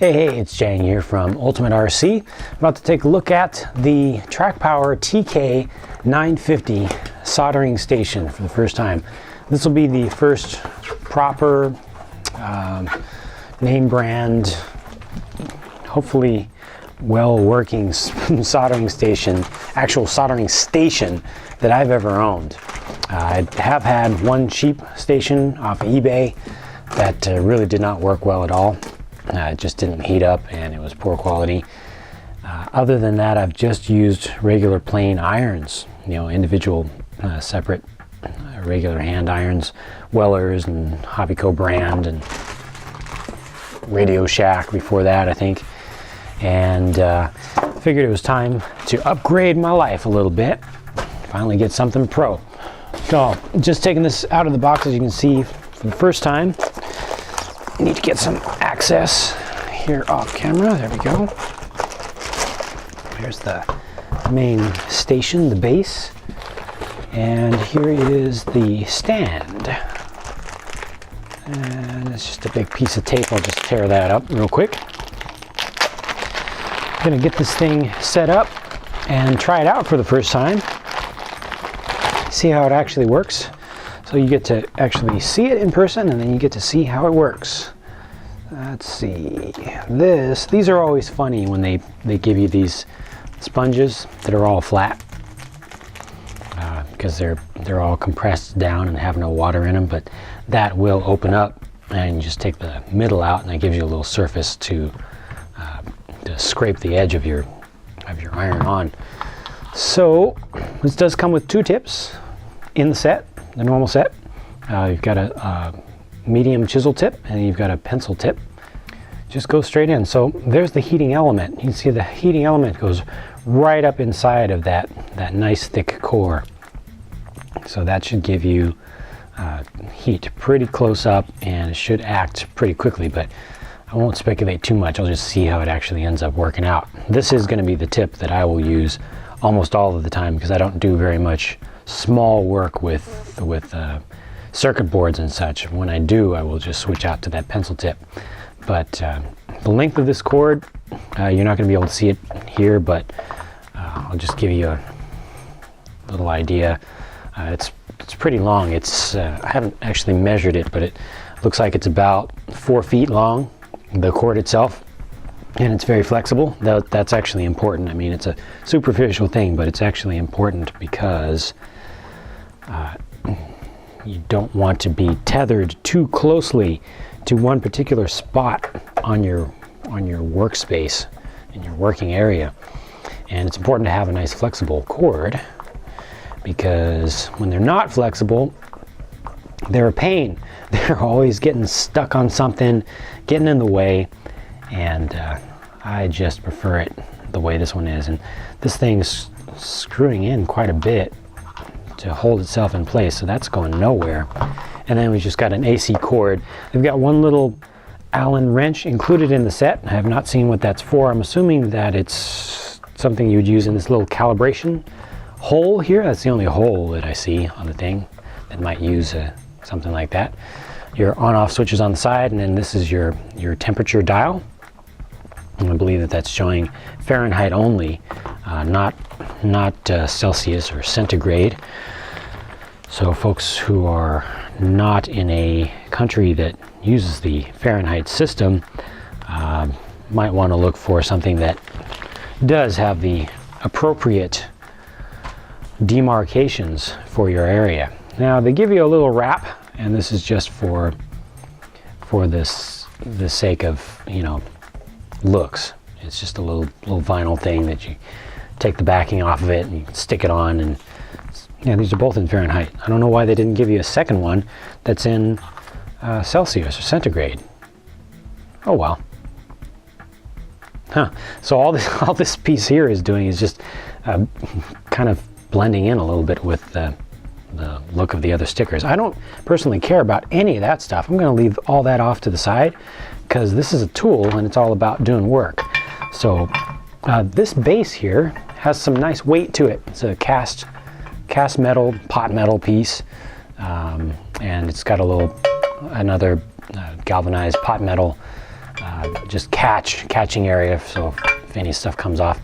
Hey, it's Jang here from Ultimate RC. I'm about to take a look at the Trakpower TK-950 soldering station for the first time. This will be the first proper name brand, hopefully well working soldering station, actual soldering station that I've ever owned. I have had one cheap station off of eBay that really did not work well at all. It just didn't heat up and it was poor quality. Other than that, I've just used regular plain irons, individual separate regular hand irons, Wellers and Hobbyco brand, and Radio Shack before that, I think. And figured it was time to upgrade my life a little bit, finally get something pro. So just taking this out of the box, as you can see, for the first time. Need to get some access here off camera. There we go. Here's the main station, the base, and here is the stand. And it's just a big piece of tape. I'll just tear that up real quick. I'm gonna get this thing set up and try it out for the first time. See how it actually works. So you get to actually see it in person, and then you get to see how it works. Let's see. These are always funny when they give you these sponges that are all flat, because they're all compressed down and have no water in them. But that will open up, and you just take the middle out, and that gives you a little surface to scrape the edge of your iron on. So this does come with two tips in the set. The normal set. You've got a medium chisel tip and you've got a pencil tip. Just go straight in. So there's the heating element. You can see the heating element goes right up inside of that nice thick core. So that should give you heat pretty close up, and it should act pretty quickly, but I won't speculate too much. I'll just see how it actually ends up working out. This is going to be the tip that I will use almost all of the time, because I don't do very much small work with circuit boards and such. When I do, I will just switch out to that pencil tip. But the length of this cord, you're not going to be able to see it here, but I'll just give you a little idea. It's pretty long. It's I haven't actually measured it, but it looks like it's about 4 feet long, the cord itself. And it's very flexible. That's actually important. I mean, it's a superficial thing, but it's actually important because you don't want to be tethered too closely to one particular spot on your workspace, in your working area. And it's important to have a nice flexible cord, because when they're not flexible, they're a pain. They're always getting stuck on something, getting in the way. And I just prefer it the way this one is. And this thing's screwing in quite a bit to hold itself in place, so that's going nowhere. And then we just got an AC cord. They've got one little Allen wrench included in the set. I have not seen what that's for. I'm assuming that it's something you would use in this little calibration hole here. That's the only hole that I see on the thing that might use something like that. Your on-off switches on the side, and then this is your temperature dial. And I believe that that's showing Fahrenheit only, not Celsius or centigrade. So folks who are not in a country that uses the Fahrenheit system might want to look for something that does have the appropriate demarcations for your area. Now they give you a little wrap, and this is just for the sake of, looks. It's just a little vinyl thing that you take the backing off of it and you can stick it on. And yeah, these are both in Fahrenheit. I don't know why they didn't give you a second one that's in Celsius or centigrade. Oh well. Huh. So all this piece here is doing is just kind of blending in a little bit with the look of the other stickers. I don't personally care about any of that stuff. I'm going to leave all that off to the side, because this is a tool and it's all about doing work. So this base here has some nice weight to it. It's a cast metal, pot metal piece, and it's got another galvanized pot metal just catching area, so if any stuff comes off.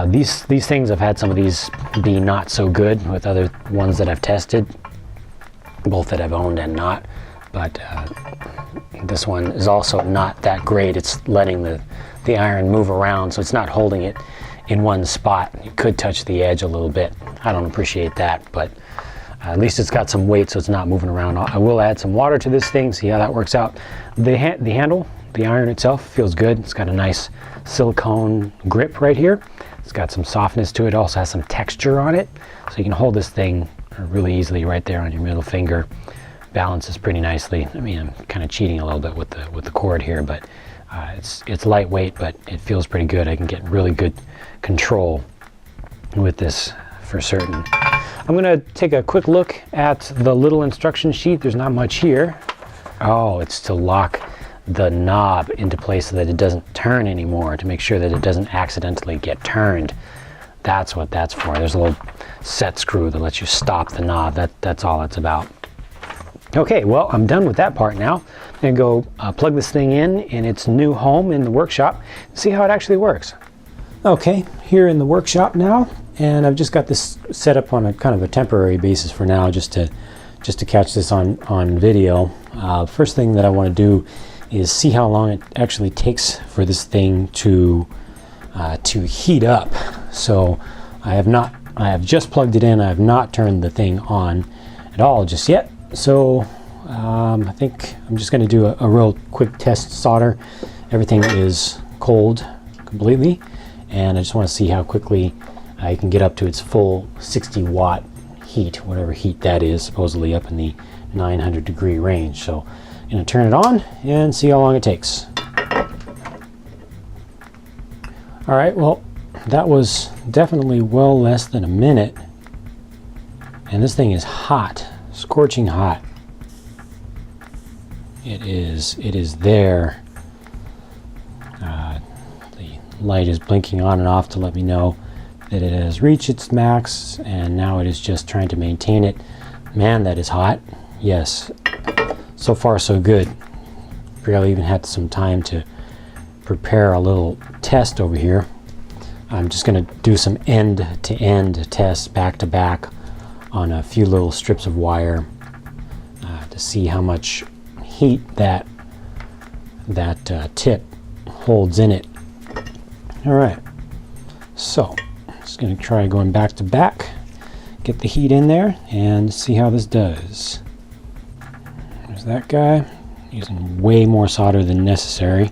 These things, I've had some of these be not so good with other ones that I've tested, both that I've owned and not, but this one is also not that great. It's letting the iron move around, so it's not holding it in one spot. You could touch the edge a little bit. I don't appreciate that, but at least it's got some weight so it's not moving around. I will add some water to this thing, see how that works out. The handle, the iron itself, feels good. It's got a nice silicone grip right here. It's got some softness to it. Also has some texture on it, so you can hold this thing really easily right there on your middle finger. Balances pretty nicely. I mean, I'm kind of cheating a little bit with the cord here, but it's lightweight, but it feels pretty good. I can get really good control with this for certain. I'm going to take a quick look at the little instruction sheet. There's not much here. Oh, it's to lock the knob into place so that it doesn't turn anymore, to make sure that it doesn't accidentally get turned. That's what that's for. There's a little set screw that lets you stop the knob. That's all it's about. Okay, well, I'm done with that part now. I'm going to go plug this thing in its new home in the workshop, and see how it actually works. Okay, here in the workshop now, and I've just got this set up on a kind of a temporary basis for now, just to catch this on video. First thing that I want to do is see how long it actually takes for this thing to heat up. So I have just plugged it in. I have not turned the thing on at all just yet. So I think I'm just going to do a real quick test solder. Everything is cold completely, and I just want to see how quickly I can get up to its full 60 watt heat, whatever heat that is, supposedly up in the 900 degree range. So I'm going to turn it on and see how long it takes. All right, well, that was definitely well less than a minute, and this thing is hot, scorching hot. It is there. The light is blinking on and off to let me know that it has reached its max, and now it is just trying to maintain it. Man, that is hot. Yes, so far so good. Barely even had some time to prepare a little test over here. I'm just going to do some end-to-end tests back to back on a few little strips of wire to see how much heat that tip holds in it. All right, so just going to try going back to back, get the heat in there, and see how this does. There's that guy, using way more solder than necessary.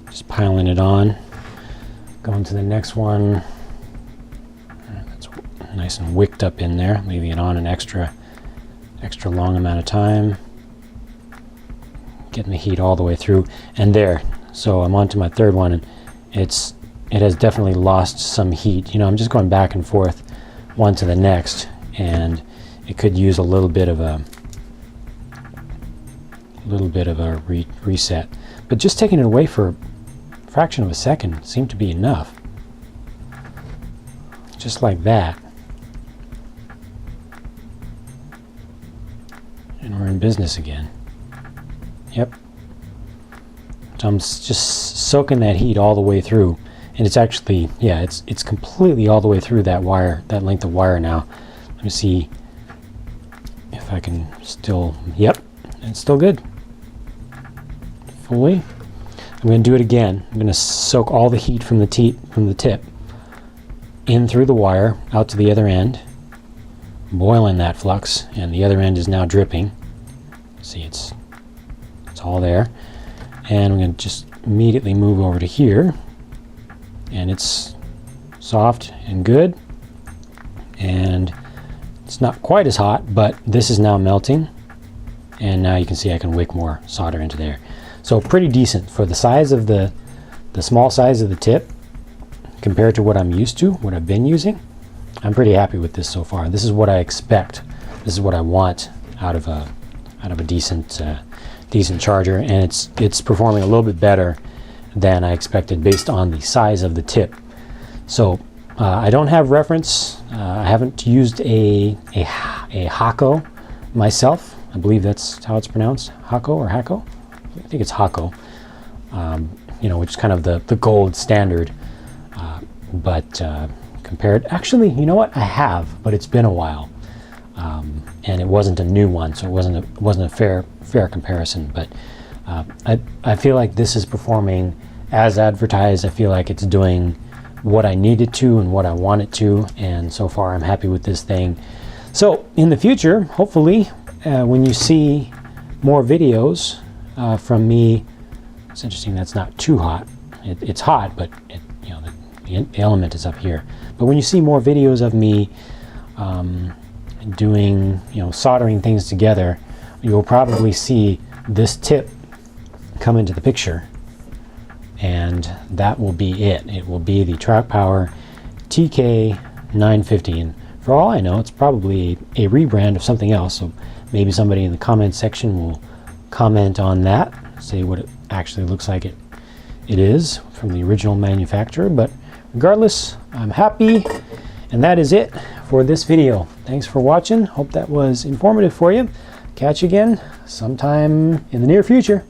Just piling it on. Going to the next one. That's nice and wicked up in there, leaving it on an extra long amount of time. Getting the heat all the way through, and there. So I'm on to my third one, and it has definitely lost some heat. You know, I'm just going back and forth one to the next, and it could use a little bit of a reset. But just taking it away for a fraction of a second seemed to be enough. Just like that. And we're in business again. Yep. So I'm just soaking that heat all the way through, and it's actually, yeah, it's completely all the way through that wire, that length of wire now. Let me see if I can still, yep, it's still good. Fully. I'm going to do it again. I'm going to soak all the heat from the tip in through the wire out to the other end, boiling that flux, and the other end is now dripping. See, it's all there. And I'm going to just immediately move over to here, and it's soft and good, and it's not quite as hot, but this is now melting, and now you can see I can wick more solder into there. So pretty decent for the size of the small size of the tip compared to what I'm used to, what I've been using. I'm pretty happy with this so far. This is what I expect. This is what I want out of a decent charger, and it's performing a little bit better than I expected based on the size of the tip. So I don't have reference. I haven't used a Hako myself. I believe that's how it's pronounced, Hako or Hako. think it's Hakko, you know, which is kind of the gold standard. But compared, actually, you know what? I have, but it's been a while, and it wasn't a new one, so it wasn't a fair comparison. But I feel like this is performing as advertised. I feel like it's doing what I need it to and what I want it to, and so far I'm happy with this thing. So in the future, hopefully, when you see more videos from me, it's interesting that's not too hot. It's hot, but you know, the element is up here. But when you see more videos of me doing, you know, soldering things together, you'll probably see this tip come into the picture, and that will be it. It will be the Trakpower TK-950, and for all I know, it's probably a rebrand of something else. So maybe somebody in the comment section will comment on that, say what it actually looks like it is from the original manufacturer. But regardless, I'm happy, and that is it for this video. Thanks for watching. Hope that was informative for you. Catch you again sometime in the near future.